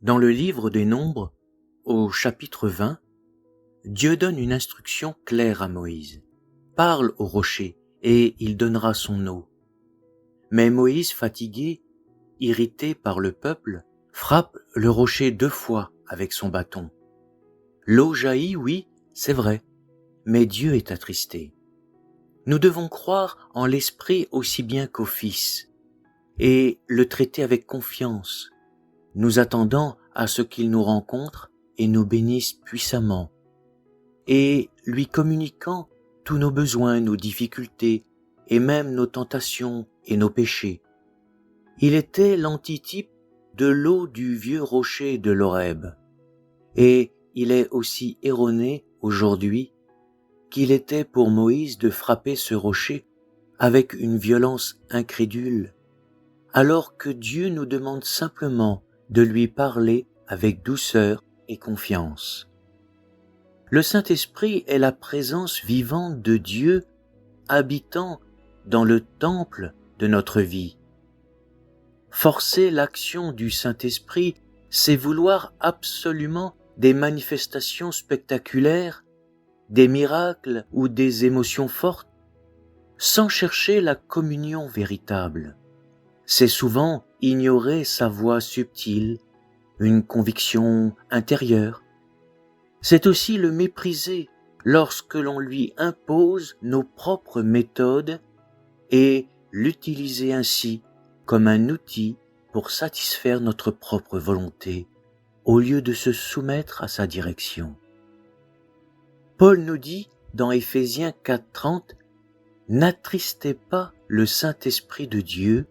Dans le livre des Nombres, au chapitre 20, Dieu donne une instruction claire à Moïse. Parle au rocher et il donnera son eau. Mais Moïse, fatigué, irrité par le peuple, frappe le rocher 2 fois avec son bâton. L'eau jaillit, oui, c'est vrai, mais Dieu est attristé. Nous devons croire en l'Esprit aussi bien qu'au Fils et le traiter avec confiance, nous attendant à ce qu'il nous rencontre et nous bénisse puissamment, et lui communiquant tous nos besoins, nos difficultés, et même nos tentations et nos péchés. Il était l'antitype de l'eau du vieux rocher de l'Horeb, et il est aussi erroné aujourd'hui qu'il était pour Moïse de frapper ce rocher avec une violence incrédule, alors que Dieu nous demande simplement de lui parler avec douceur et confiance. Le Saint-Esprit est la présence vivante de Dieu habitant dans le temple de notre vie. Forcer l'action du Saint-Esprit, c'est vouloir absolument des manifestations spectaculaires, des miracles ou des émotions fortes, sans chercher la communion véritable. C'est souvent ignorer sa voix subtile, une conviction intérieure. C'est aussi le mépriser lorsque l'on lui impose nos propres méthodes et l'utiliser ainsi comme un outil pour satisfaire notre propre volonté au lieu de se soumettre à sa direction. Paul nous dit dans Éphésiens 4:30 « N'attristez pas le Saint-Esprit de Dieu ».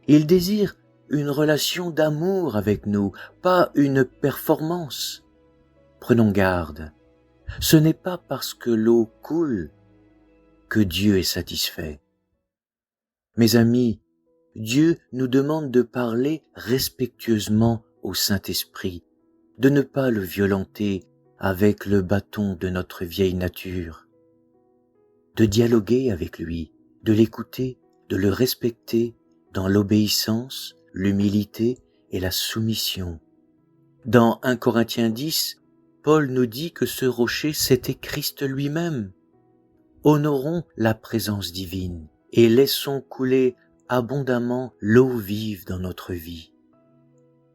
Il désire une relation d'amour avec nous, pas une performance. Prenons garde, ce n'est pas parce que l'eau coule que Dieu est satisfait. Mes amis, Dieu nous demande de parler respectueusement au Saint-Esprit, de ne pas le violenter avec le bâton de notre vieille nature, de dialoguer avec lui, de l'écouter, de le respecter dans l'obéissance, l'humilité et la soumission. Dans 1 Corinthiens 10, Paul nous dit que ce rocher, c'était Christ lui-même. Honorons la présence divine et laissons couler abondamment l'eau vive dans notre vie.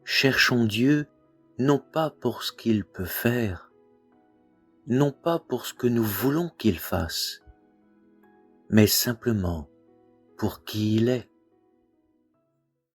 Cherchons Dieu non pas pour ce qu'il peut faire, non pas pour ce que nous voulons qu'il fasse, mais simplement pour qui il est.